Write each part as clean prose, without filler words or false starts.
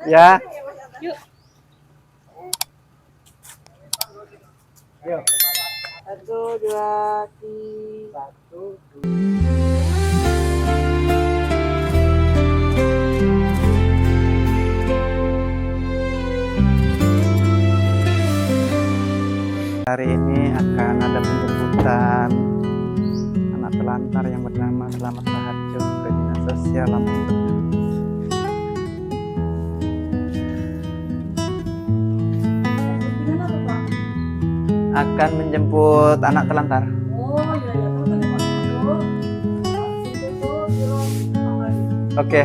Ya. Yuk. Yuk. 1, 2, 3. 1, 2. Hari ini akan ada penjemputan anak telantar yang bernama Selamat Raharjo ke Dinas Sosial Lampung Tengah. Akan menjemput anak telantar. Oh iya ya, terus tadi Pak Dodo. Oke,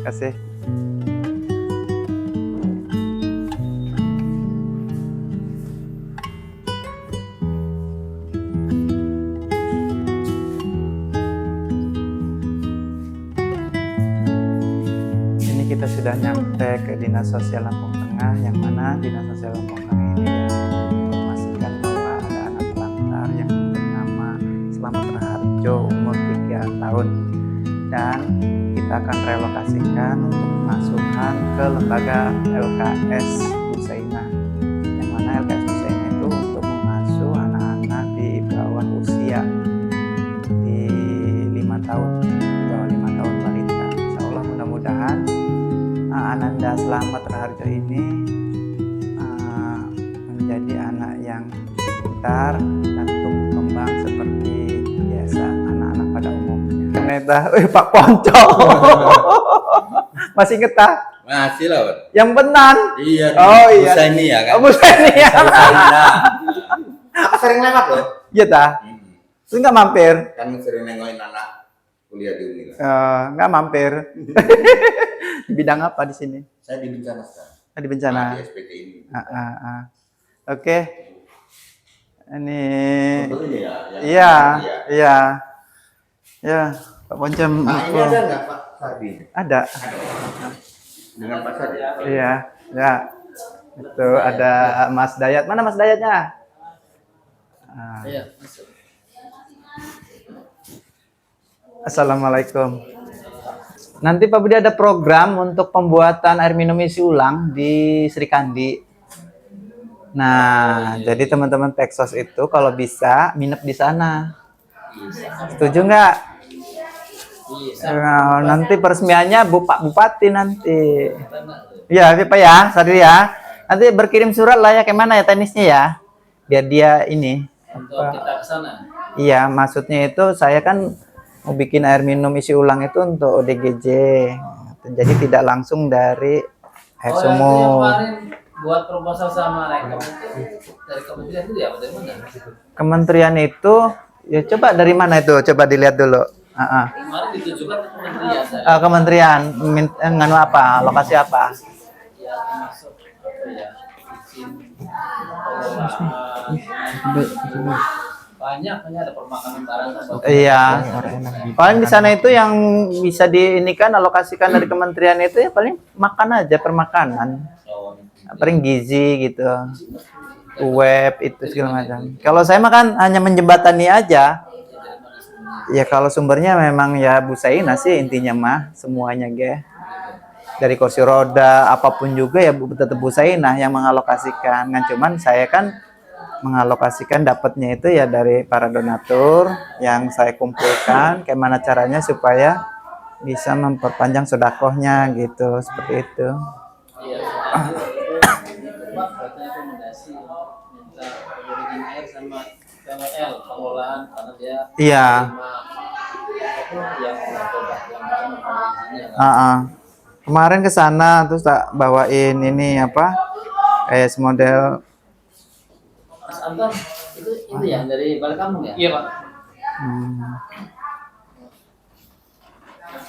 kasih. Ini kita sudah nyampe ke Dinas Sosial Lampung Tengah, yang mana Dinas Sosial Lampung Tengah ini ya memastikan bahwa ada anak telantar yang bernama Selamat Raharjo umur 3 tahun, dan kita akan relokasikan untuk pengasuhan ke lembaga LKS Busaina, yang mana LKS Busaina itu untuk mengasuh anak-anak di bawah usia di 5 tahun, di bawah 5 tahun balita. Insya Allah mudah-mudahan Ananda Selamat Raharjo ini menjadi anak yang pintar dan tumbuh kembang seperti biasa anak-anak pada umumnya. Ternyata, Pak Ponco. Masih inget tak? Masih lah, Bang. Yang benar. Iya. Oh iya. Busaini ya kan? Oh, Busaini ya. Aku sering lewat loh. Iya tak? Terus nggak mampir? Kan sering nengokin anak kuliah di Uni. Nggak mampir. Di bidang apa di sini? Saya di bencana sekarang. Di bencana. Di SPT ini. Oke. Ini. Betul ini ya? Iya. Iya. Ya, Pak Poncem. Ini ada nggak Pak Sardi? Ada. Dengan Pak Sardi? Iya. Ya. Itu ada Mas Dayat. Mana Mas Dayatnya? Iya. Assalamualaikum. Nanti Pak Budi ada program untuk pembuatan air minum isi ulang di Sri Kandi. Nah, jadi teman-teman Peksos itu kalau bisa nginep di sana. Setuju nggak? Nah, nanti peresmiannya Pak Bupati nanti. Iya, Pak ya, Sadri ya. Nanti berkirim surat lah ya, kemana ya teknisnya ya? Biar dia ini. Untuk kita ke sana. Iya, maksudnya itu saya kan mau bikin air minum isi ulang itu untuk ODGJ. Jadi tidak langsung dari air Yang sumur. kemarin buat proposal sama Rekom itu dari kementerian itu ya, dari mana? Kementerian itu ya coba dari mana itu? Coba dilihat dulu. Kemarin ditujukan ke kementerian. Kementerian nganu apa? Lokasi apa? Ya termasuk apa ya, izin pengelolaan. Banyak ada permakanan barang. Iya. Paling di sana itu yang bisa diinikan alokasikan dari kementerian itu ya paling makan aja, permakanan. Paling gizi gitu. Web itu segala macam. Kalau saya makan hanya menjembatani aja. Ya kalau sumbernya memang ya Busaina sih intinya mah semuanya ge. Dari kursi roda apapun juga ya tetap Busaina yang mengalokasikan. Nah, cuman saya kan mengalokasikan dapatnya itu ya dari para donatur yang saya kumpulkan. Gimana caranya supaya bisa memperpanjang sedekahnya gitu, seperti itu. Iya. Rekomendasi minta pengiriman air sama PWL pengelolaan karena dia Iya. Kemarin ke sana terus tak bawain ini apa? Kayak model. Mas Anton, itu yang dari balik kampung ya? Iya, Pak.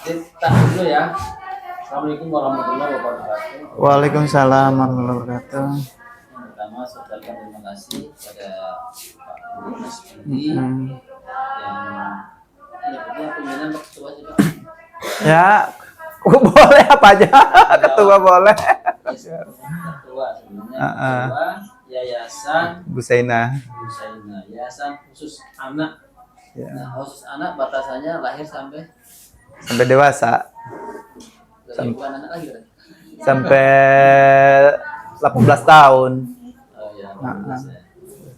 Kita dulu ya. Assalamualaikum warahmatullahi wabarakatuh. Waalaikumsalam warahmatullahi wabarakatuh. Yang pertama, saya ucapkan terima kasih kepada Pak Budi yang menyebutnya pimpinan ketua sih, Pak. Ya, boleh apa aja. Ketua boleh. Ketua sebenarnya. Ketua Yayasan Busaina. Busaina, Yayasan Khusus Anak. Ya. Nah, khusus anak batasannya lahir sampai Sampai dewasa. bukan anak lagi kan? sampai 18 tahun. Oh ya, Nah, bagus ya.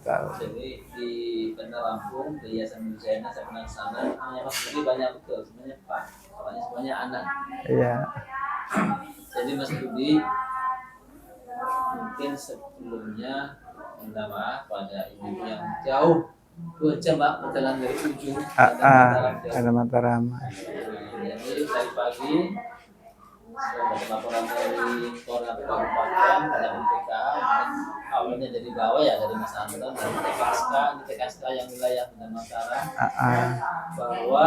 Tahun. Jadi di Bandar Lampung, di Yayasan Zaina, saya pernah ke sana. Namanya Mas Budi banyak betul, sebenarnya Pak. Soalnya semuanya anak. Iya. Jadi Mas Budi mungkin sebelumnya minta maaf pada ibu yang jauh 2 jam Pak perjalanan dari ujung Ada Mataram. Jadi tadi pagi saya dapat laporan dari koordinator kabupaten pada MPK awalnya dari bawah ya dari Mas Anton dari TKSK di TKSK yang wilayah Bandar Mataram bahwa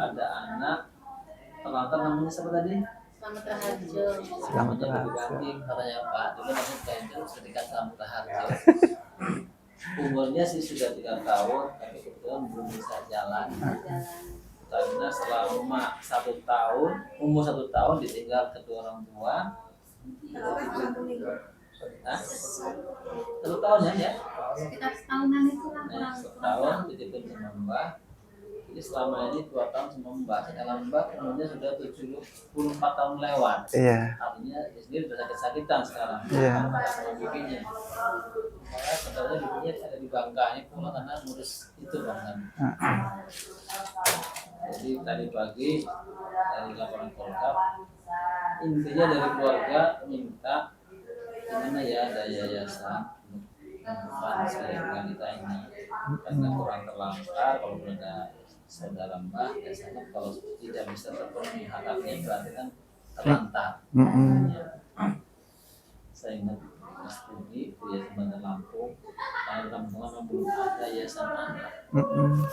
ada anak terlantar namanya siapa tadi? Selamat Raharjo. Selamat Namanya Raharjo. diganti katanya Pak dulu namanya Ganjar ketika Selamat Raharjo. Umurnya sih sudah 3 tahun tapi kebetulan belum bisa jalan karena selama 1 tahun umur 1 tahun ditinggal kedua orang tua. Hah? 1 tahun ya? Sekitar setahunan itu lah kurang. 1 tahun dititipin sama Mbak. Jadi selama ini 2 tahun sama Mbak. Sekarang Mbak umurnya sudah 74 tahun lewat. Iya. Artinya dia sendiri sudah sakit-sakitan sekarang. Iya. Sama bibinya. Makanya sebenarnya bibinya ada di Bangka ini pulang karena ngurus itu Bang. Jadi tadi pagi dari laporan Polkap intinya dari keluarga minta gimana ya ada yayasan untuk dengan kita ini karena kurang terlantar kalau ada saudara Mbak ya sangat kalau tidak bisa terpenuhi hak-haknya berarti kan terlantar. Saya ingat Mas Budi di Yayasan Bandar Lampung kalau teman-teman belum ada yayasan anak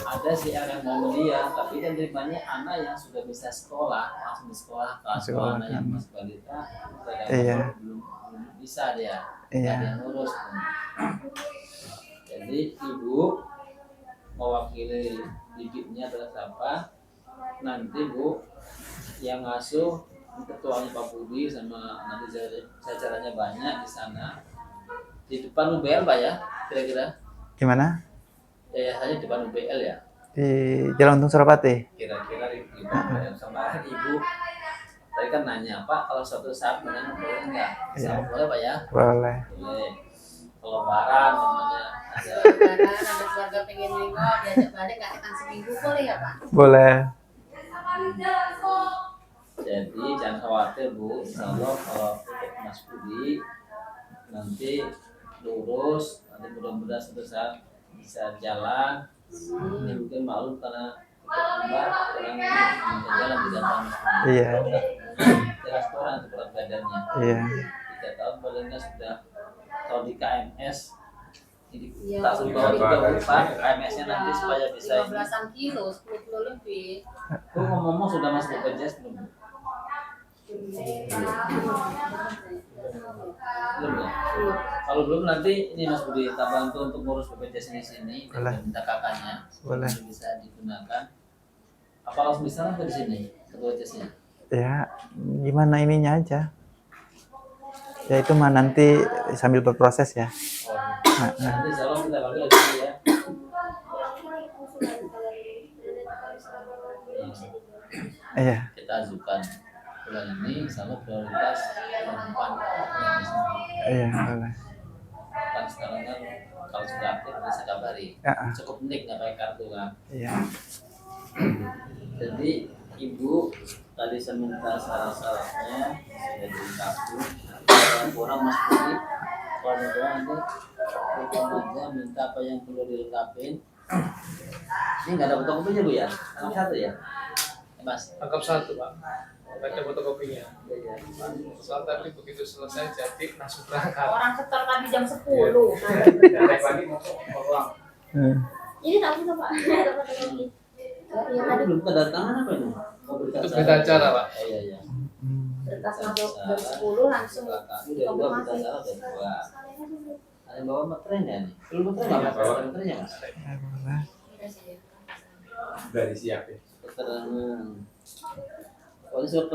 ada sih yang mau dia tapi kan terimanya anak yang sudah bisa sekolah langsung di sekolah kelas anak yang masih balita belum bisa dia ada yang ngurus jadi ibu mewakili bibitnya terus apa nanti Bu yang ngasuh ketuanya Pak Budi sama nanti jajarannya banyak di sana di depan UBL Pak ya kira-kira Gimana? yayasannya depan UBL ya Di Jalan Untung Surapati. kira-kira di UBL sama ibu tadi kan nanya Pak kalau suatu saat menang boleh nggak boleh Pak ya Boleh. boleh kalau lebaran namanya ada Lebaran ada keluarga pengen nengok diajak balik nggak akan seminggu boleh ya Pak? Boleh. jadi jangan khawatir Bu insya Allah kalau untuk Mas Budi nanti lurus nanti mudah-mudahan suatu saat bisa jalan ini mungkin maklum karena Mbak orang minta jalan 3 tahun Iya. jelas orang itu berat badannya Iya. 3 tahun paling nggak sudah kalau di KMS jadi Iya, tak sembawa juga Pak KMS-nya nanti supaya bisa 15-an kilo, 10 kilo lebih. Bu ngomong-ngomong sudah masuk BPJS belum? Belum ya? Kalau belum nanti ini Mas Budi kita bantu untuk ngurus BPJS di sini Boleh. dan minta kakaknya Boleh. bisa digunakan. Apa langsung bisa nggak di sini ketua BPJS-nya? Ya, gimana ininya aja. Ya itu mah nanti sambil berproses ya. Nanti insya Allah kita panggil lagi ya. Iya. Kita ajukan bulan ini insya Allah prioritas perempuan yang di sini. Iya, boleh. Kan sekarang kan kalau sudah aktif bisa kabari. Cukup nik nggak pakai kartu kan. Iya. Jadi ibu tadi saya minta syarat-syaratnya sudah dilengkapi. Orang Mas Budi kalau nanti telepon aja minta apa yang perlu dilengkapin. Ini nggak ada fotokopinya Bu ya? Lengkap satu ya? Mas. Lengkap 1 Pak. Baca fotokopinya. Soal tadi begitu selesai jadi langsung berangkat. Orang setor tadi jam 10. Dari pagi mau pulang. Ini tak bisa Pak. Ada fotokopi. Iya Tadi tadi belum kedatangan apa ini? Oh, berita Itu berita acara Pak. Iya iya. berkas masuk jam 10 langsung Ini udah 2 berita acara udah 2. Ada yang bawa materai ya nih? Belum materai nggak Mas? Ada materinya Mas? Boleh. Sudah disiapin. Keterangan. Oh ini surat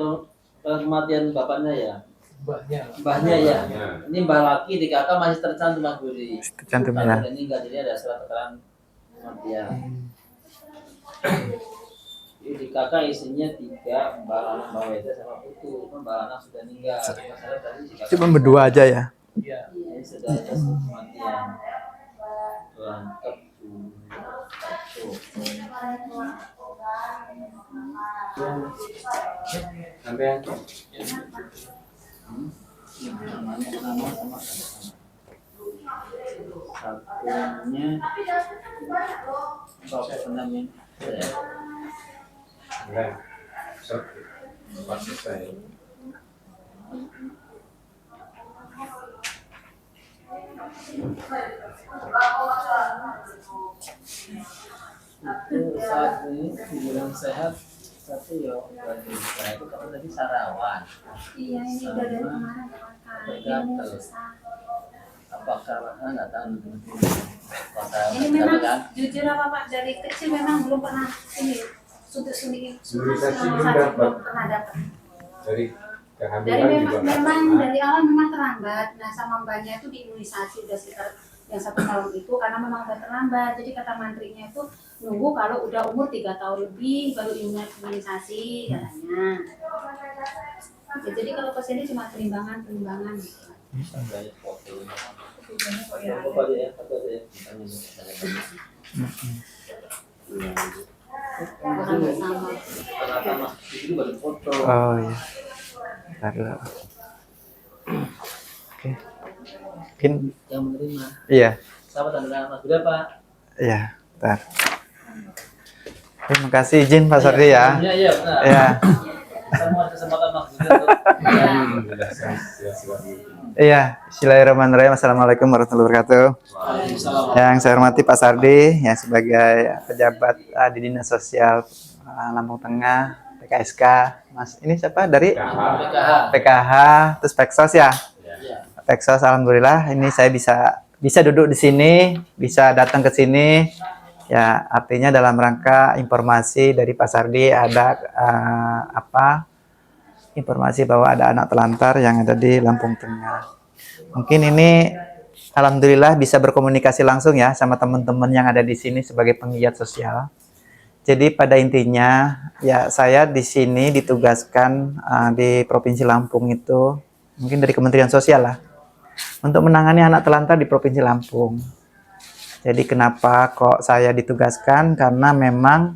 kematian bapaknya ya? Banyak. Mbahnya ya? Ini mbah laki di kakak masih tercantum Mas Budi. Tercantum ya. Kalau ini enggak jadi ada surat keterangan kematian. Di kakak isinya 3, Mbak Lana, Mbak Weda sama Putu. Mbak Lana sudah meninggal. Masalah tadi si kakak Cuma berdua aja ya. Iya. ini sudah ada kematian. Lengkap tuh. Sampai yang Namanya sama sama. Satunya apa namanya? enggak. Pas selesai. Itu saat ini dibilang sehat, satu ya berarti saya itu kalau tadi sarawan. Iya, ini udah dari kemarin makan. Dia mau susah. Apakah nggak tahu Ini memang jujur apa Pak, dari kecil memang belum pernah ini suntik-suntik Imunisasi belum belum dapat. pernah dapat. Dari Dari kehamilan juga memang nggak dari awal memang terlambat. Nah sama mbaknya itu diimunisasi udah sekitar yang 1 tahun itu karena memang udah terlambat. Jadi kata mantrinya itu nunggu kalau udah umur 3 tahun lebih baru imunisasi katanya. Ya, jadi kalau kesini cuma perimbangan gitu. banyak foto. Apa aja ya? Apa aja ya? Orang sama. Ternyata mas itu baru foto. Oh iya. Bentar dulu. Oke. Mungkin Yang menerima. iya. Sama tanda mas sudah Pak. Iya, bentar. Terima kasih izin Pak Sardi ya. Iya benar. Ya. Semua kesempatan mas juga tuh. Iya, bismillahirrahmanirrahim. Assalamualaikum warahmatullahi wabarakatuh. Waalaikumsalam. Yang saya hormati Pak Sardi, yang sebagai pejabat di Dinas Sosial Lampung Tengah, PKSK. Mas, ini siapa dari PKH. PKH, terus Peksos ya? Iya. Peksos, alhamdulillah. Ini saya bisa duduk di sini, bisa datang ke sini. Ya, artinya dalam rangka informasi dari Pak Sardi ada informasi bahwa ada anak telantar yang ada di Lampung Tengah. Mungkin ini alhamdulillah bisa berkomunikasi langsung ya sama teman-teman yang ada di sini sebagai penggiat sosial. Jadi pada intinya ya saya di sini ditugaskan di Provinsi Lampung itu mungkin dari Kementerian Sosial lah untuk menangani anak telantar di Provinsi Lampung. Jadi kenapa kok saya ditugaskan? Karena memang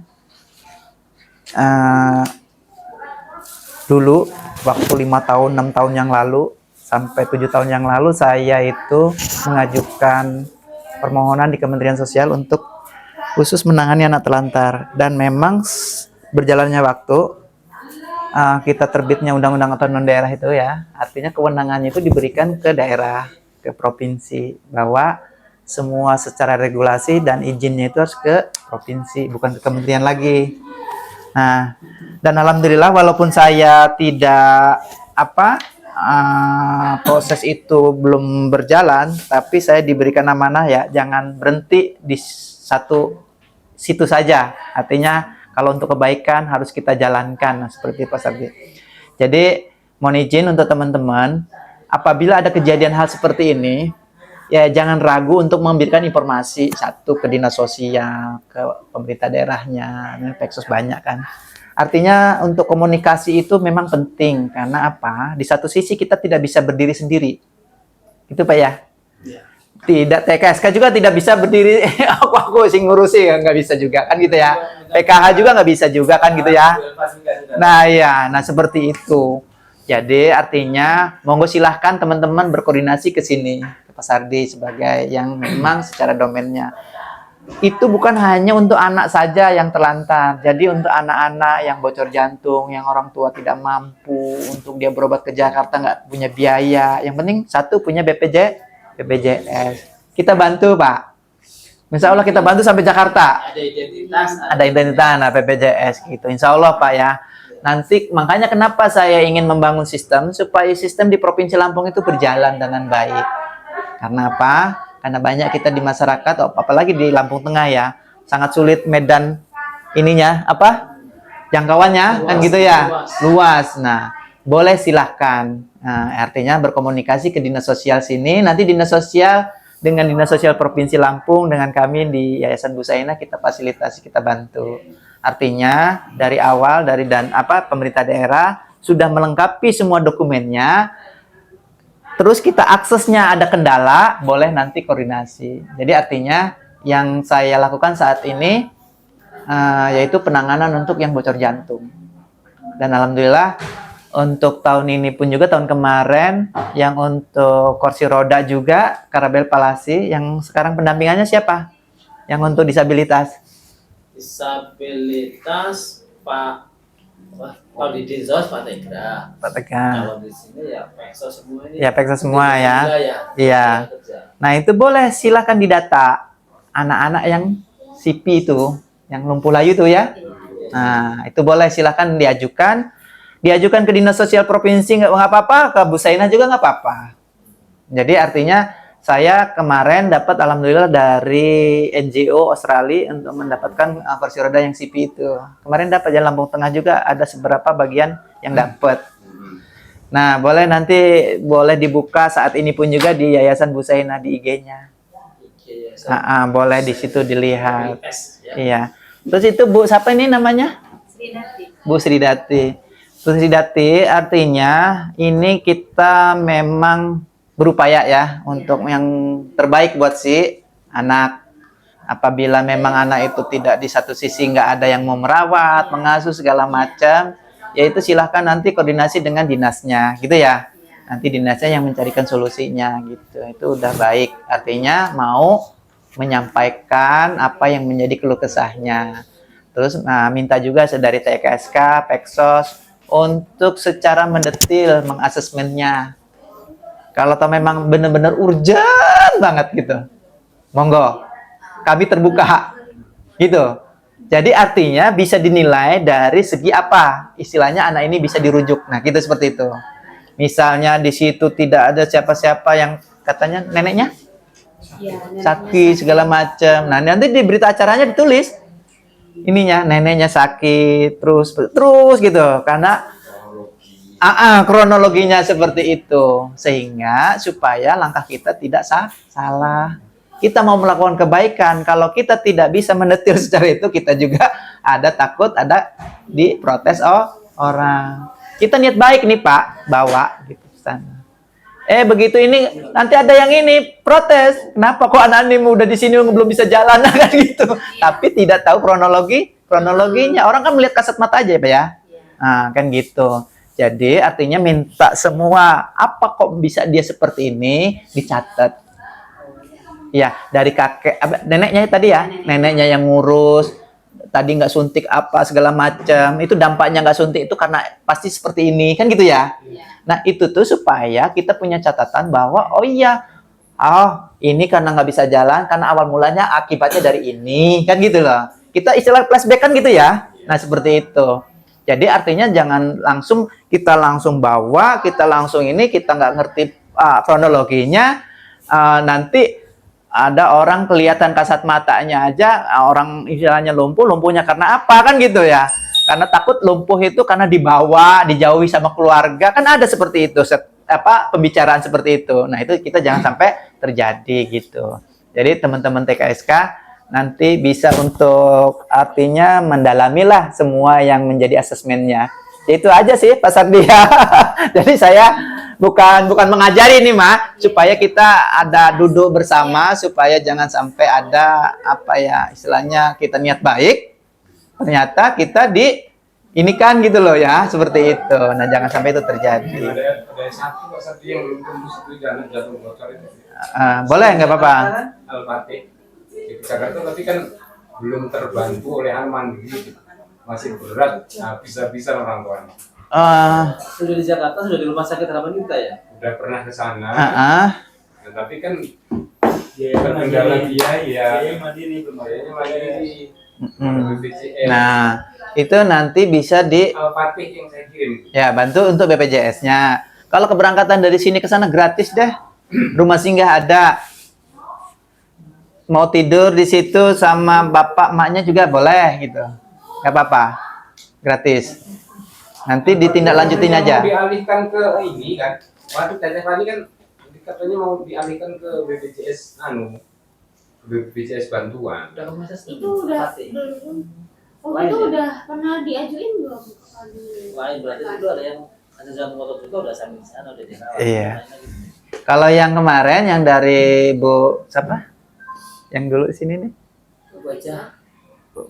dulu waktu 5 tahun, 6 tahun yang lalu sampai 7 tahun yang lalu saya itu mengajukan permohonan di Kementerian Sosial untuk khusus menangani anak telantar, dan memang berjalannya waktu kita terbitnya undang-undang otonomi daerah itu ya, artinya kewenangannya itu diberikan ke daerah, ke provinsi, bahwa semua secara regulasi dan izinnya itu harus ke provinsi, bukan ke kementerian lagi. Nah, dan alhamdulillah walaupun saya tidak proses itu belum berjalan, tapi saya diberikan amanah ya, jangan berhenti di satu situ saja. Artinya kalau untuk kebaikan harus kita jalankan, seperti Pak Sardi. Jadi mohon izin untuk teman-teman, apabila ada kejadian hal seperti ini, ya jangan ragu untuk memberikan informasi satu ke dinas sosial, ke pemerintah daerahnya, Peksos banyak kan. Artinya untuk komunikasi itu memang penting, karena apa? Di satu sisi kita tidak bisa berdiri sendiri, itu Pak ya. Tidak, TKSK juga tidak bisa berdiri. aku sih ngurusi ya, nggak bisa juga kan gitu ya. PKH juga nggak bisa juga kan gitu ya. Nah ya, nah seperti itu. Jadi artinya monggo silahkan teman-teman berkoordinasi ke sini, ke Pak Sardi sebagai yang memang secara domainnya. Itu bukan hanya untuk anak saja yang terlantar. Jadi untuk anak-anak yang bocor jantung, yang orang tua tidak mampu untuk dia berobat ke Jakarta, nggak punya biaya. Yang penting satu punya BPJS. Kita bantu Pak. Insya Allah kita bantu sampai Jakarta. Ada identitas. Ada identitas, nah, BPJS gitu. Insya Allah Pak ya. Nanti makanya kenapa saya ingin membangun sistem supaya sistem di Provinsi Lampung itu berjalan dengan baik. Karena apa? Karena banyak kita di masyarakat, apalagi di Lampung Tengah ya, sangat sulit medan ininya jangkauannya kan gitu ya, luas. Nah, boleh silahkan. Nah, artinya berkomunikasi ke dinas sosial sini. Nanti dinas sosial dengan dinas sosial Provinsi Lampung dengan kami di Yayasan Busaina kita fasilitasi, kita bantu. Artinya dari awal pemerintah daerah sudah melengkapi semua dokumennya. Terus kita aksesnya ada kendala, boleh nanti koordinasi. Jadi artinya yang saya lakukan saat ini yaitu penanganan untuk yang bocor jantung. Dan alhamdulillah untuk tahun ini pun juga tahun kemarin yang untuk kursi roda juga Karabel Palasi, yang sekarang pendampingannya siapa? Yang untuk disabilitas? Disabilitas kalau di Dinsos Pak Tegra. Pak Tegar. Kalau di sini ya Pekso semua ini. Ya, Pekso semua ya. Iya. Nah, itu boleh silahkan didata anak-anak yang CP itu, yang lumpuh layu itu ya. Nah, itu boleh silahkan diajukan ke Dinas Sosial Provinsi, nggak apa-apa, ke Bu Sainah juga nggak apa-apa. Jadi artinya saya kemarin dapat alhamdulillah dari NGO Australia untuk mendapatkan kursi roda yang CP itu. Kemarin dapat di Lampung Tengah juga ada beberapa bagian yang dapat. Nah, boleh dibuka saat ini pun juga di Yayasan Bu Sainah di IG-nya. Boleh di situ dilihat. Iya. Terus itu Bu, siapa ini namanya? Sridati. Bu Sridati. Bu Sridati artinya ini kita memang berupaya ya untuk yang terbaik buat si anak. Apabila memang anak itu tidak di satu sisi nggak ada yang mau merawat, mengasuh segala macam, yaitu silahkan nanti koordinasi dengan dinasnya, gitu ya. Nanti dinasnya yang mencarikan solusinya, gitu. Itu udah baik. Artinya mau menyampaikan apa yang menjadi keluh kesahnya. Terus minta juga dari TKSK, Peksos untuk secara mendetil mengasesmennya. Kalau memang benar-benar urgent banget gitu, monggo, kami terbuka, gitu. Jadi artinya bisa dinilai dari segi apa, istilahnya anak ini bisa dirujuk. Nah, gitu seperti itu. Misalnya di situ tidak ada siapa-siapa yang katanya neneknya sakit segala macam. Nah, nanti di berita acaranya ditulis ininya neneknya sakit terus gitu, karena kronologinya seperti itu, sehingga supaya langkah kita tidak salah. Kita mau melakukan kebaikan, kalau kita tidak bisa mendetil secara itu, kita juga takut ada diprotes orang. Kita niat baik nih Pak, bawa gitu sana. Begitu ini nanti ada yang ini protes, kenapa kok anak ini udah di sini belum bisa jalan kan gitu. Tapi tidak tahu kronologinya. Orang kan melihat kasat mata aja Pak ya. Nah, kan gitu. Jadi artinya minta semua apa kok bisa dia seperti ini dicatat. Ya, dari neneknya tadi ya, neneknya yang ngurus, tadi nggak suntik apa segala macam, itu dampaknya nggak suntik itu karena pasti seperti ini, kan gitu ya. Nah, itu tuh supaya kita punya catatan bahwa ini karena nggak bisa jalan, karena awal mulanya akibatnya dari ini, kan gitu loh. Kita istilah flashback kan gitu ya. Nah, seperti itu. Jadi artinya jangan kita langsung bawa, kita langsung ini, kita nggak ngerti kronologinya, nanti ada orang kelihatan kasat matanya aja, orang istilahnya lumpuhnya karena apa kan gitu ya. Karena takut lumpuh itu karena dibawa, dijauhi sama keluarga, kan ada seperti itu, pembicaraan seperti itu. Nah, itu kita jangan sampai terjadi gitu. Jadi teman-teman TKSK nanti bisa untuk artinya mendalamilah semua yang menjadi asesmennya. Itu aja sih Pak Sardia. Jadi saya bukan mengajari nih supaya kita ada duduk bersama, supaya jangan sampai ada istilahnya kita niat baik, ternyata kita ini kan gitu loh ya, seperti itu. Nah, jangan sampai itu terjadi. Ada satu Pak Sardia yang belum tembus itu jantung bocor itu. Boleh nggak apa-apa. Al-Fatih. Di Jakarta tapi kan belum terbantu oleh mandiri, masih berat, bisa orang tuanya. Sudah di Jakarta, sudah di rumah sakit harapan kita ya? Udah pernah ke sana. Tapi kan terkendala biaya mandiri. Nah, itu nanti bisa Al-Fatih yang saya kirim. Ya, bantu untuk BPJS-nya. Kalau keberangkatan dari sini ke sana gratis deh. Rumah singgah ada. Mau tidur di situ sama bapak emaknya juga boleh gitu. Gak apa-apa. Gratis. Nanti ditindaklanjutin aja. Mau dialihkan ke ini kan. Waktu tadi kan katanya mau dialihkan ke BPJS BPJS bantuan. Itu udah belum. Oh, Lain itu ya? udah pernah diajuin belum? Lain berarti itu ada yang ada jantung motor juga udah sampai di sana udah dirawat. Iya. Lain lagi. Kalau yang kemarin yang dari Bu siapa? Yang dulu sini nih. Baca.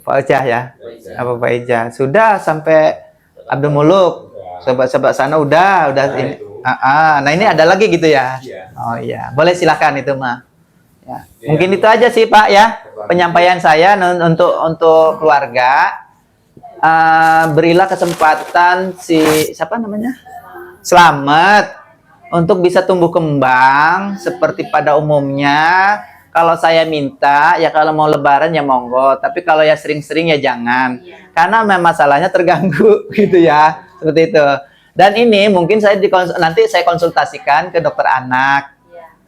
Pak Ojah ya. Baca. Apa Pak Ija? Sudah sampai Abdul Muluk. Sobat-sobat sana udah ini. Nah ini ada lagi gitu ya. Iya. Oh iya, boleh silakan itu mah. Ya. Iya. Mungkin itu aja sih Pak ya penyampaian saya untuk keluarga. Berilah kesempatan si siapa namanya Slamet untuk bisa tumbuh kembang seperti pada umumnya. Kalau saya minta ya kalau mau lebaran ya monggo, tapi kalau ya sering-sering ya jangan, karena memang masalahnya terganggu gitu ya, seperti itu. Dan ini mungkin nanti saya konsultasikan ke dokter anak.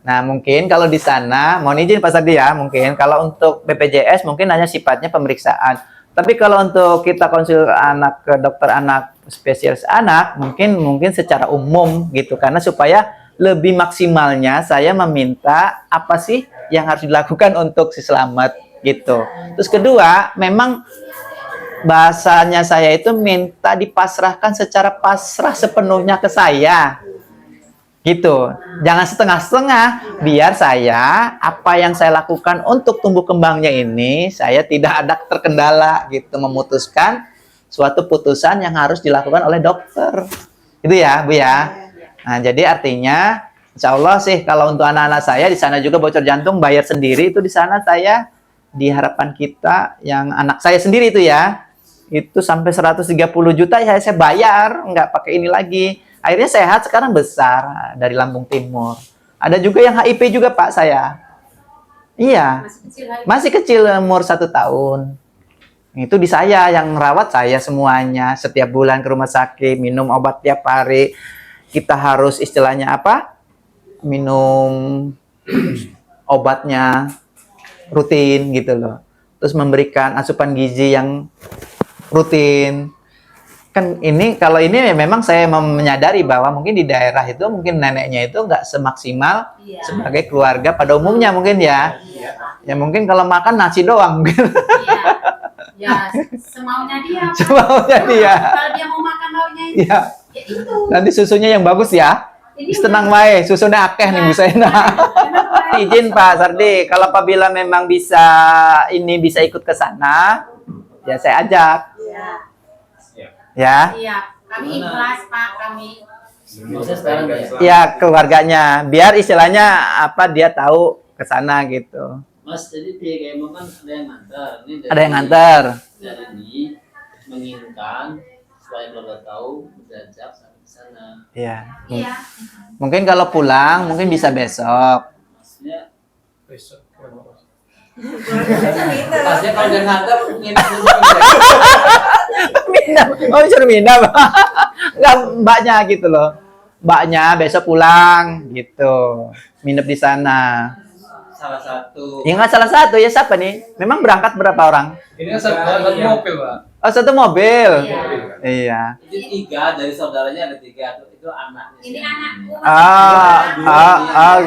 Nah mungkin kalau di sana mohon izin Pak Sardi ya, mungkin kalau untuk BPJS mungkin hanya sifatnya pemeriksaan. Tapi kalau untuk kita konsul anak ke dokter anak spesialis anak, mungkin secara umum gitu, karena supaya lebih maksimalnya saya meminta apa sih yang harus dilakukan untuk si Slamet gitu. Terus kedua, memang bahasanya saya itu minta dipasrahkan secara pasrah sepenuhnya ke saya. Gitu. Jangan setengah-setengah, biar saya apa yang saya lakukan untuk tumbuh kembangnya ini saya tidak ada terkendala gitu, memutuskan suatu putusan yang harus dilakukan oleh dokter. Itu ya, Bu ya. Nah, jadi artinya insya Allah sih kalau untuk anak-anak saya di sana juga bocor jantung bayar sendiri, itu di sana saya di harapan kita yang anak saya sendiri itu ya, itu sampai 130 juta ya saya bayar, nggak pakai ini lagi. Akhirnya sehat, sekarang besar dari Lampung Timur. Ada juga yang HIV juga Pak saya. Iya, masih kecil umur 1 tahun. Itu di saya yang rawat saya semuanya. Setiap bulan ke rumah sakit, minum obat tiap hari. Kita harus istilahnya apa? Minum obatnya rutin gitu loh. Terus memberikan asupan gizi yang rutin. Kan ini kalau ini memang saya menyadari bahwa mungkin di daerah itu mungkin neneknya itu nggak semaksimal sebagai keluarga pada umumnya mungkin ya. Ya mungkin kalau makan nasi doang mungkin. Ya, semaunya dia. Semaunya dia. Kalau dia mau makan lauknya itu, Iya. ya itu. Nanti susunya yang bagus ya. Ini Tenang wae, susunya akeh nih Bu Sena. Izin Pak Sardi, kalau apabila memang bisa ikut ke sana, ya saya ajak. Ya. Iya, kami ikhlas Pak, kami. Bisa sekarang ya. Ya keluarganya, biar istilahnya apa dia tahu ke sana gitu. Mas, jadi dia kayak mau kan ada yang ngantar. Ini dari, Ada yang nganter. Dari ini menginginkan supaya keluarga tahu berajak sampai ke sana. Iya. Iya. Mungkin kalau pulang mungkin bisa besok. Maksudnya Besok. pasnya kalau dia ngantar nginep Minum, suruh minum. Enggak, mbaknya gitu loh. Mbaknya besok pulang gitu. Minum di sana. salah satu. Ya nggak salah satu ya siapa nih? Memang berangkat berapa orang? Ini kan satu mobil, Pak. Oh, satu mobil. Iya. Iya. Itu 3 dari saudaranya ada 3 itu anaknya. Ini anakku.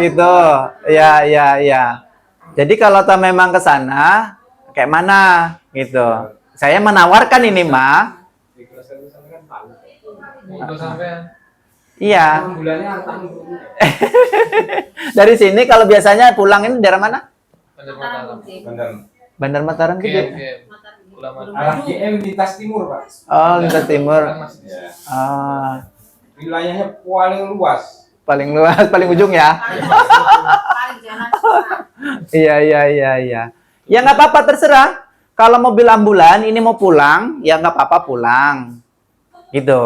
Gitu. Iya. Jadi kalau memang ke sana kayak mana gitu. Saya menawarkan ini mah. Untuk sampean. Iya. Bulannya tanggung. Dari sini kalau biasanya pulang ini daerah mana? Bandar Mataram. Bener. Bandar Mataram GM, gitu. Ulama. Arah GM lintas timur, Pak. Oh, lintas timur. Ya. Ah, Wilayahnya paling luas. paling luas, paling ujung ya. Paling jalan susah. Iya. Ya nggak apa-apa terserah. Kalau mobil ambulan ini mau pulang, ya nggak apa-apa pulang. Gitu.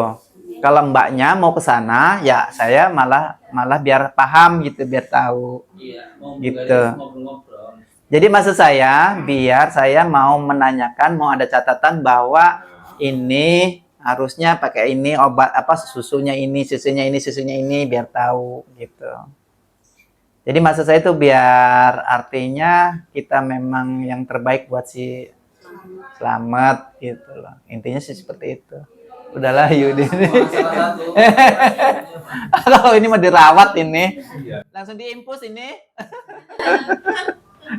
Kalau mbaknya mau ke sana, ya saya malah biar paham gitu, biar tahu. Iya, mau Gitu. ngobrol-ngobrol. Jadi maksud saya, biar saya mau menanyakan, mau ada catatan bahwa ini harusnya pakai ini obat apa susunya ini, biar tahu gitu. Jadi maksud saya itu biar artinya kita memang yang terbaik buat si Slamet gitu loh. Intinya sih seperti itu. Udahlah Yudi. Salah satu. Kalau ini mau dirawat ini. Iya. Langsung diimpus ini.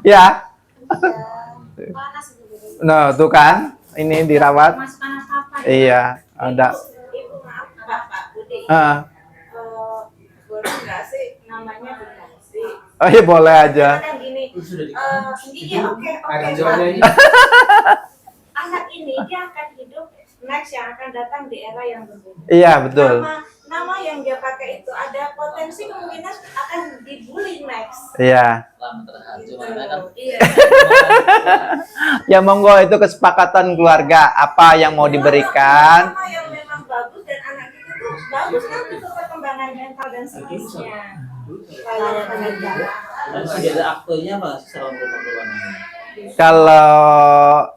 Ya. Panas juga. Nah, tuh kan. ini dirawat. Masukkan apa? Iya, ada. Ibu maaf Pak Budi. Ah. Boleh nggak sih namanya donasi? Oh iya boleh aja. Kan gini. Sudah di Iya oke Ada Pak. jualnya ini. Anak ini dia akan hidup next yang akan datang di era yang berbeda. Iya betul. Nama yang dia pakai itu ada potensi kemungkinan akan dibully next. Iya. lama terhancur mana kan. Iya. Ya monggo itu kesepakatan keluarga apa yang mau diberikan. Nama yang memang bagus dan anak kita tuh bagus kan untuk perkembangan mental dan psikisnya. Kalau pengajaran. Dan sudah ada aktenya apa sih selama perubahan ini? Kalau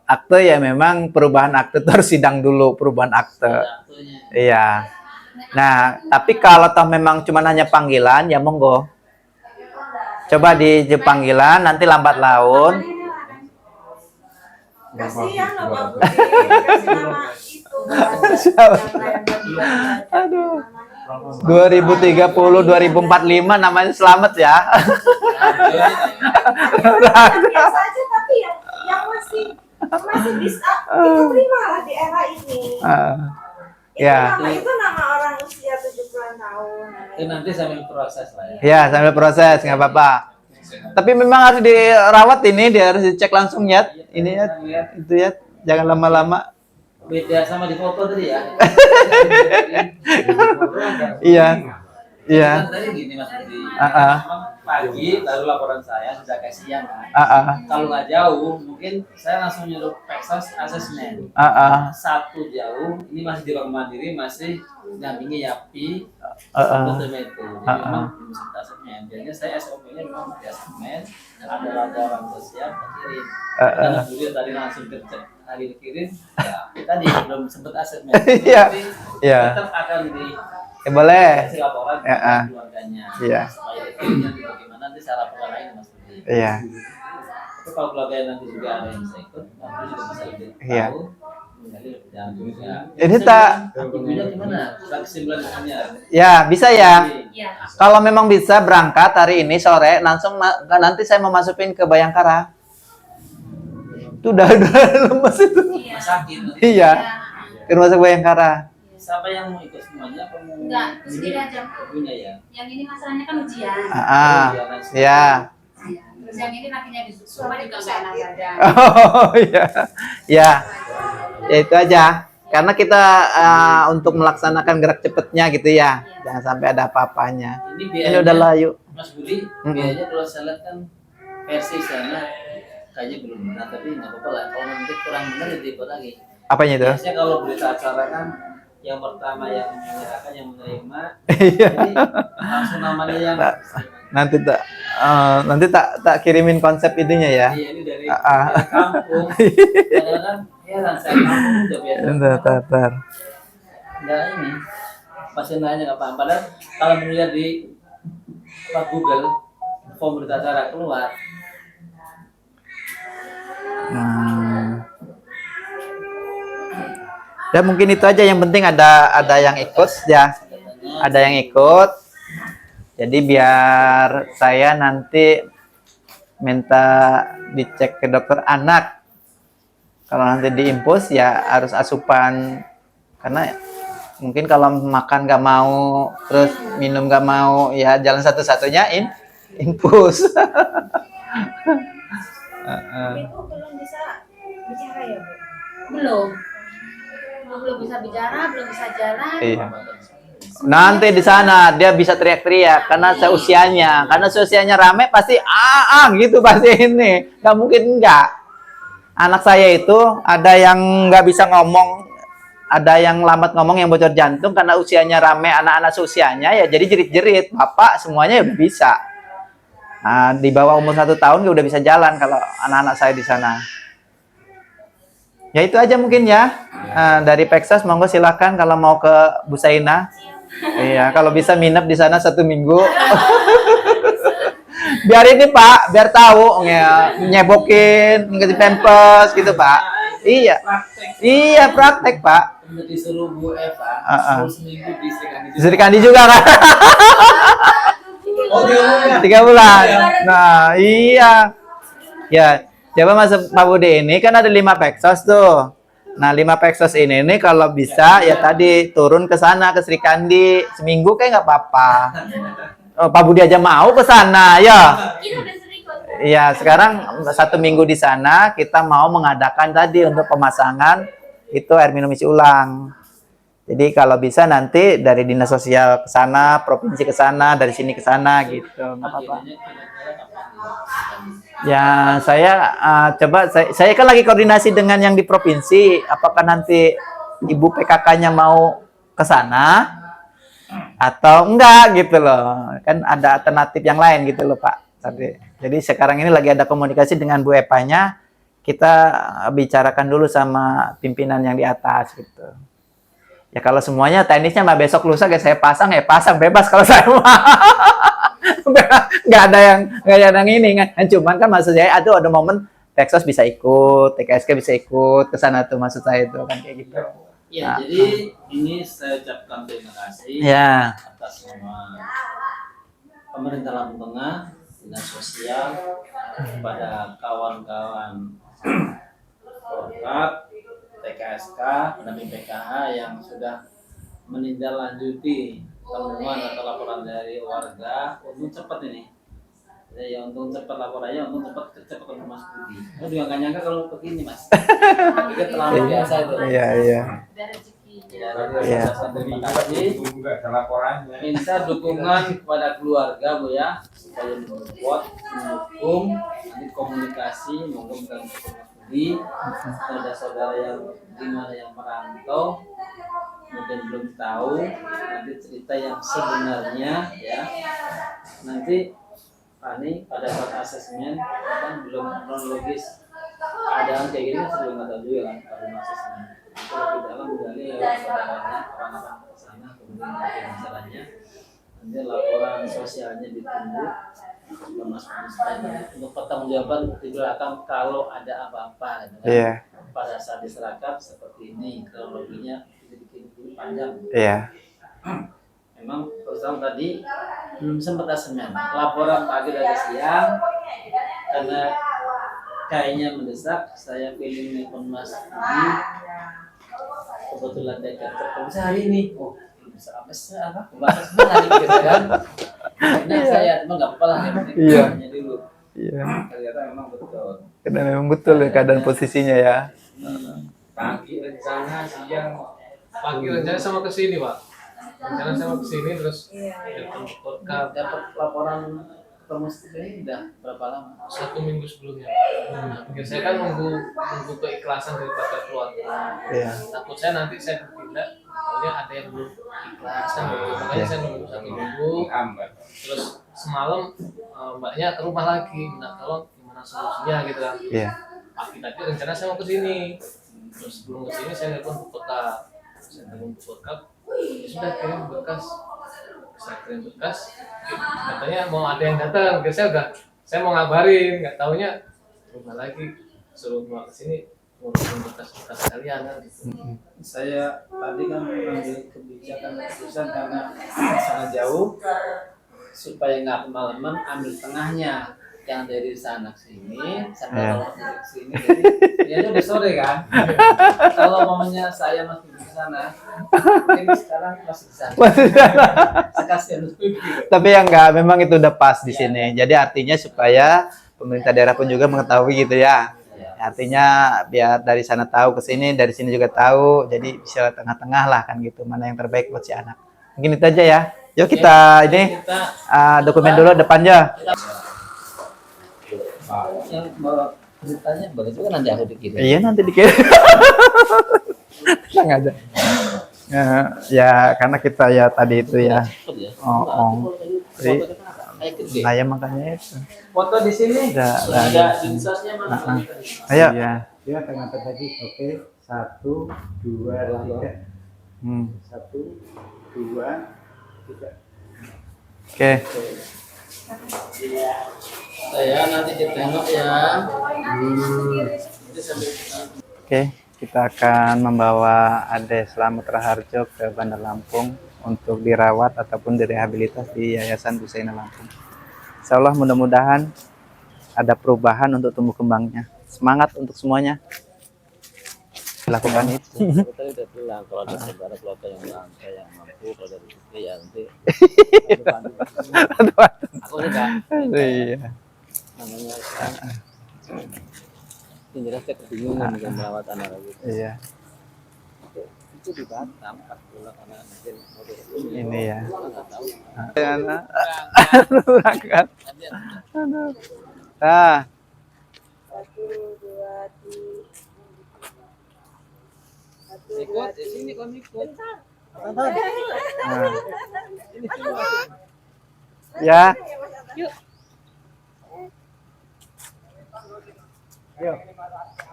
akte ya memang perubahan akte itu harus sidang dulu perubahan akte. Ada aktenya. Iya. Nah, tapi kalau toh memang cuma hanya panggilan ya monggo. Coba di panggilan nanti lambat laun. Kasihan loh Pak Budi, kasih nama itu. Aduh. 2030 2045 namanya selamat ya. Biasa aja tapi yang masih bisa diterima lah di era ini. Ya. Itu nama orang usia 70-an tahun. Itu nanti sambil proses lah ya. Ya, sambil proses nggak apa-apa. Tapi memang harus dirawat ini, dia harus dicek langsung ya. Ini ya, itu ya, jangan lama-lama. Beda sama di foto tadi ya. Iya, iya. Kan tadi gini Mas Budi. Ah. Memang pagi baru laporan saya sudah kayak siang kan. Ah. Kalau nggak jauh, mungkin saya langsung nyuruh Peksos asesmen. Satu jauh, ini masih di Bank Mandiri, masih dampingi YAPI, untuk itu. Jadi memang belum sempat asesmen. Biasanya saya SOP-nya memang di asesmen, ada laporan sosial, kirim. Karena beliau tadi langsung kerja hari dikirim, ya tadi belum sempat asesmen. Iya. Tapi Iya. tetap akan di Boleh. kasih laporan Ya, ke keluarganya. Iya. Supaya detailnya nanti bagaimana nanti saya laporan lagi Mas Budi. Iya. Tapi kalau keluarga nanti juga ada yang bisa ikut, nanti juga bisa lebih Iya. tahu. Jadi lebih jalan juga. Ini tak- Ibunya gimana? Kesimpulan ibunya. Ya, bisa ya. Iya. Kalau memang bisa berangkat hari ini sore, langsung nanti saya mau masukin ke Bayangkara. Itu udah lemes itu. Iya. Sakit. Iya. Ke rumah sakit Bayangkara. Siapa yang mau ikut semuanya? Apa mau Enggak, terus ini? dia aja. Ibunya ya. Yang ini masalahnya kan ujian. Ya. Terus yang ini lakinya di rumah juga nggak enak badan. Oh iya. Ya. Ya itu aja. Karena kita untuk melaksanakan gerak cepatnya gitu ya. Jangan sampai ada apa-apanya. Ini Ini biayanya, udah layu. Mas Budi, biayanya kalau saya lihat kan versi sana kayaknya belum benar, tapi nggak apa-apa lah. Kalau nanti kurang benar ya dibuat lagi. Apanya itu? Biasanya kalau berita acara kan yang pertama yang menyerahkan yang menerima, Iya. jadi langsung namanya yang Nanti tak kirimin konsep idenya ya. iya, ini dari kampung. Kadang-kadang heran saya kampung udah biasa. Bentar. Nggak ini pasien nanya nggak paham. Padahal kalau melihat di Google form berita acara keluar. Ya mungkin itu aja, yang penting ada yang ikut ya. Ada yang ikut. Jadi biar saya nanti minta dicek ke dokter anak. Kalau nanti diimpus ya harus asupan, karena mungkin kalau makan nggak mau, terus minum nggak mau, ya jalan satu-satunya infus. Itu belum bisa bicara ya Bu? Belum bisa bicara, belum bisa jalan. Iya. Nanti di sana dia bisa teriak-teriak karena seusianya rame pasti gitu pasti ini. Nggak mungkin enggak. Anak saya itu ada yang nggak bisa ngomong, ada yang lambat ngomong, yang bocor jantung karena usianya rame, anak-anak seusianya ya jadi jerit-jerit. Bapak semuanya udah bisa. Nah, di bawah umur 1 tahun udah bisa jalan kalau anak-anak saya di sana. Ya itu aja mungkin ya. Dari Peksos monggo silakan kalau mau ke Bu Saina. Iya, kalau bisa nginep di sana 1 minggu. Biar ini Pak, biar tahu nyebokin, ngasih pampers gitu Pak. Iya. Iya, praktek Pak. Udah disuruh Bu Eva, suruh seminggu di Sri Kandi juga kan. Oh, 3 bulan. Nah, iya. Ya, coba masuk Pak Budi ini kan ada 5 Peksos tuh. Nah, 5 Peksos ini nih kalau bisa ya tadi turun ke sana ke Sri Kandi seminggu kayak nggak apa-apa. Oh, Pak Budi aja mau ke sana ya. Kita udah sering kok. Iya, sekarang 1 minggu di sana kita mau mengadakan tadi untuk pemasangan itu air minum isi ulang. Jadi kalau bisa nanti dari dinas sosial ke sana, provinsi ke sana, dari sini ke sana gitu, nggak apa-apa. Akhirnya kira-kira kapan Ya, saya kan lagi koordinasi dengan yang di provinsi. Apakah nanti Ibu PKK-nya mau ke sana atau enggak gitu loh. Kan ada alternatif yang lain gitu loh, Pak. Jadi sekarang ini lagi ada komunikasi dengan Bu Epanya. Kita bicarakan dulu sama pimpinan yang di atas gitu. Ya kalau semuanya teknisnya mah besok lusa saya pasang ya pasang bebas kalau saya mah. nggak ada yang ini kan, cuman kan maksud saya ada momen Texas bisa ikut, TKSK bisa ikut ke sana tuh maksud saya itu kan kayak gitu. Ya, Nah, jadi ini saya ucapkan terima kasih Ya, atas nama pemerintah Lampung Tengah, dinas sosial, kepada kawan-kawan Korkat, TKSK, pendamping PKH yang sudah menindaklanjuti temuan atau laporan dari warga. Untung cepat ini. Ya untung cepat laporannya, untung cepat ke Mas Budi. Saya juga nggak nyangka kalau begini Mas. Itu terlalu biasa itu. iya. Ada rezekinya. Ya, Iya. terima kasih. Tunggu nggak ada laporannya. Minta dukungan kepada keluarga Bu ya, supaya mensupport, mendukung, nanti komunikasi, mungkin dengan Mas Budi, saudara-saudara yang di mana yang merantau, mungkin belum tahu, nanti cerita yang sebenarnya ya, nanti Pani pada saat asesmen kan belum kronologis keadaan kayak gini kan sebelum nggak tahu juga kan pada asesmen itu lebih dalam menggali saudaranya orang-orang ke sana kemudian mungkin masalahnya nanti laporan sosialnya ditunggu Mas untuk pertanggungjawaban di belakang kalau ada apa-apa gitu kan. Iya. Pada saat diserahkan seperti ini kronologinya sedikit panjang. Iya. Memang terus terang tadi belum sempat asesmen. Laporan pagi dari siang karena kayaknya mendesak. Saya pilih nelfon Mas Budi. Kebetulan dia ketemu hari ini. Oh, bisa apa sih apa? Bahasa sebenarnya gitu kan. Karena saya cuma nggak apa-apa lah yang penting Iya. tanya dulu. Iya. Ternyata memang betul. Karena memang betul ya keadaan posisinya ya. Pagi rencana, siang Pagi rencana sama ke sini, Pak. Rencana sama ke sini terus datang ke Korka Dapat laporan ketemu ini udah berapa lama? 1 minggu sebelumnya. Pikir saya kan nunggu keikhlasan daripada keluarga. Iya. Takut saya nanti saya bertindak, soalnya ada yang belum ikhlas kan gitu. Makanya saya nunggu 1 minggu. hambat. Terus semalam mbaknya ke rumah lagi minta tolong gimana solusinya gitu kan. Iya. Pagi tadi rencana saya mau ke sini. Terus sebelum ke sini saya telepon ke kota. Saya telepon ke kota. Ya sudah kirim berkas. Saya kirim berkas. Katanya mau ada yang datang. Saya mau ngabarin, nggak taunya rumah lagi suruh mau ke sini ngurusin berkas-berkas kalian kan gitu. Saya tadi kan mengambil keputusan karena sangat jauh supaya nggak kemalaman ambil tengahnya yang dari sana ke sini sampai Iya. kalau ke sini jadi ya udah sore kan kalau mamanya saya masih di sana mungkin sekarang masih di sana sekasian Tapi ya enggak, memang itu udah pas di sini. Jadi artinya supaya pemerintah daerah pun juga mengetahui gitu ya. Artinya biar dari sana tahu ke sini, dari sini juga tahu. Jadi bisa tengah-tengah lah kan gitu. Mana yang terbaik buat si anak. Mungkin itu aja ya. Yuk kita ini dokumen dulu depannya. yang bawa beritanya boleh juga nanti aku dikirim. Iya nanti dikirim. Tenang aja. Ya karena kita ya tadi itu ya. Oh. Nah ya makanya itu. Foto di sini ada insasnya mana? Ayo. Ya, tangan lagi. Oke, 1, 2, 3. 1, 2, 3. Oke. Saya nanti ditengok ya. Oke, kita akan membawa Ade Slamet Raharjo ke Bandar Lampung untuk dirawat ataupun direhabilitas di Yayasan Busaina Lampung. Insya Allah mudah-mudahan ada perubahan untuk tumbuh kembangnya. Semangat untuk semuanya. lakukan itu. Kita udah bilang kalau ada saudara keluarga yang lantai yang mampu, kalau dari situ ya nanti aku sudah Iya. namanya sekarang yang jelas saya kebingungan dengan merawat anak gitu. Iya. Itu di Batam pas pulang karena mungkin mau Ini ya. nggak tahu. Anak. Berangkat. Aduh. Nah, Satu, dua, tiga. Satu, Ikut dua, di sini kami ikut. nah. Ini semua. Ya. Ayo.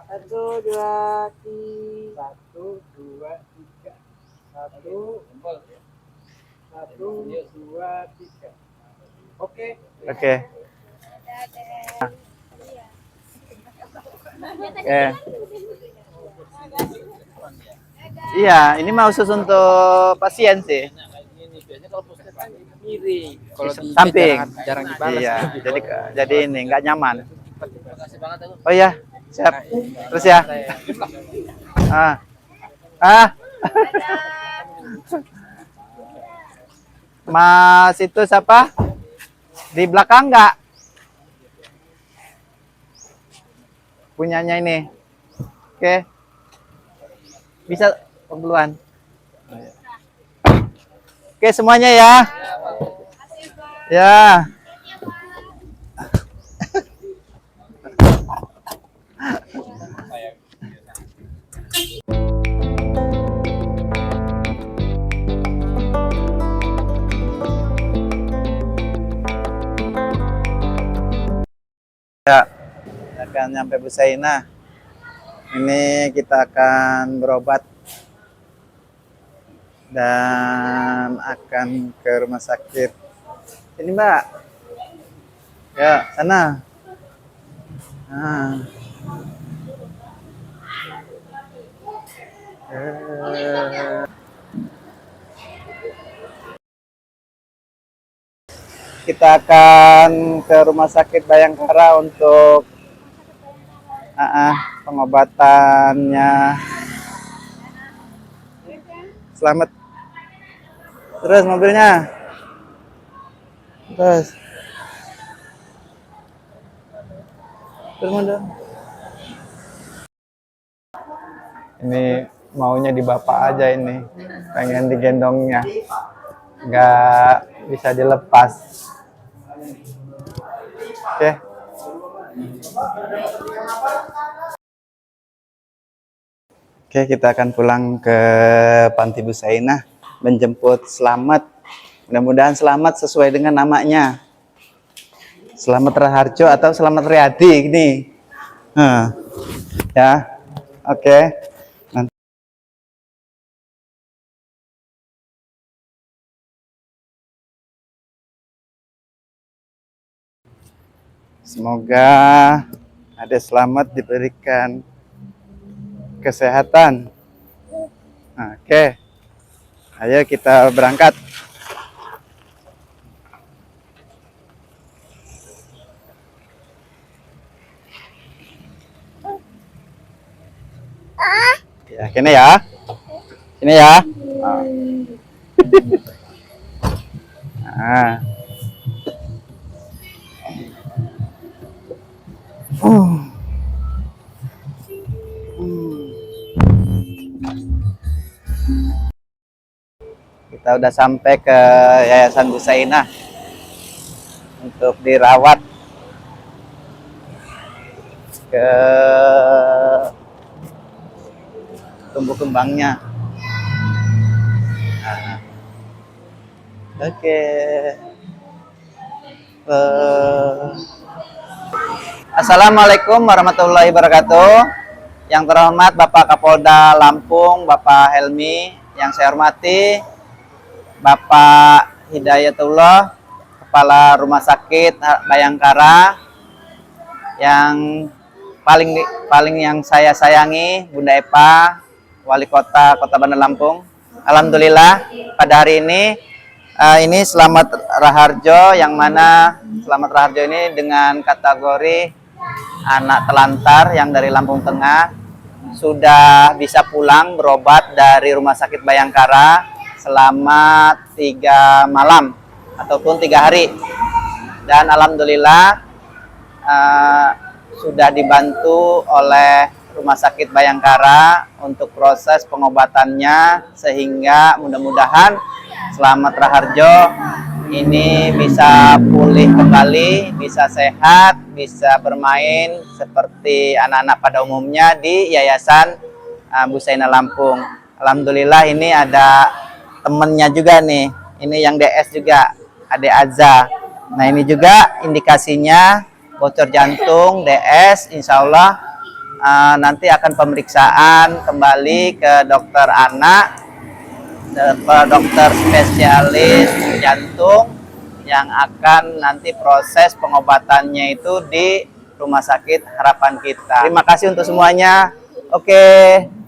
satu, dua, tiga. 1, 2, 3. 1, Jempol. 1, 2, 3. Oke. Oke. Oke. Iya, ini mau khusus untuk pasien sih. Nah, kayak gini biasanya kalau puskes kan miring. Kalau di Samping. jarang dibalas. Iya, jadi ini nggak nyaman. Terima kasih banget aku. Oh ya, siap. Terus ya. Ah. Ah. Mas itu siapa? Di belakang nggak? Punyanya ini. Oke. Bisa duluan. Oke, semuanya ya. Ya. Ya, akan nyampe Busaina. Ini kita akan berobat dan akan ke rumah sakit. Ini Mbak. Ya, sana. Nah. Kita akan ke rumah sakit Bayangkara untuk pengobatannya. Selamat. Terus mobilnya. Terus. Terus mundur. Ini maunya di bapak aja ini. Pengen digendongnya. Nggak bisa dilepas. Oke. Oke, kita akan pulang ke Panti Busaina menjemput Slamet. Mudah-mudahan Slamet sesuai dengan namanya. Slamet Raharjo atau Slamet Riyadi ini. Ya. Oke. Nanti semoga ada Slamet diberikan kesehatan. Oke. Ayo kita berangkat. Ya, sini ya. Sini ya. Nah. Kita udah sampai ke Yayasan Busaina untuk dirawat ke tumbuh kembangnya. Nah. Oke. Assalamualaikum warahmatullahi wabarakatuh. Yang terhormat Bapak Kapolda Lampung, Bapak Helmi, yang saya hormati Bapak Hidayatullah, Kepala Rumah Sakit Bayangkara, yang paling yang saya sayangi Bunda Epa, Wali Kota Bandar Lampung. Alhamdulillah pada hari ini Slamet Raharjo, yang mana Slamet Raharjo ini dengan kategori anak telantar yang dari Lampung Tengah sudah bisa pulang berobat dari Rumah Sakit Bayangkara selama 3 malam ataupun 3 hari. Dan alhamdulillah sudah dibantu oleh Rumah Sakit Bayangkara untuk proses pengobatannya, sehingga mudah-mudahan Slamet Raharjo ini bisa pulih kembali, bisa sehat, bisa bermain seperti anak-anak pada umumnya di Yayasan Busaina Lampung. Alhamdulillah ini ada temennya juga nih, ini yang DS juga, Ade Azza. Nah ini juga indikasinya bocor jantung, DS, insya Allah nanti akan pemeriksaan kembali ke dokter anak, dokter spesialis jantung yang akan nanti proses pengobatannya itu di Rumah Sakit Harapan Kita. Terima kasih untuk semuanya. Oke.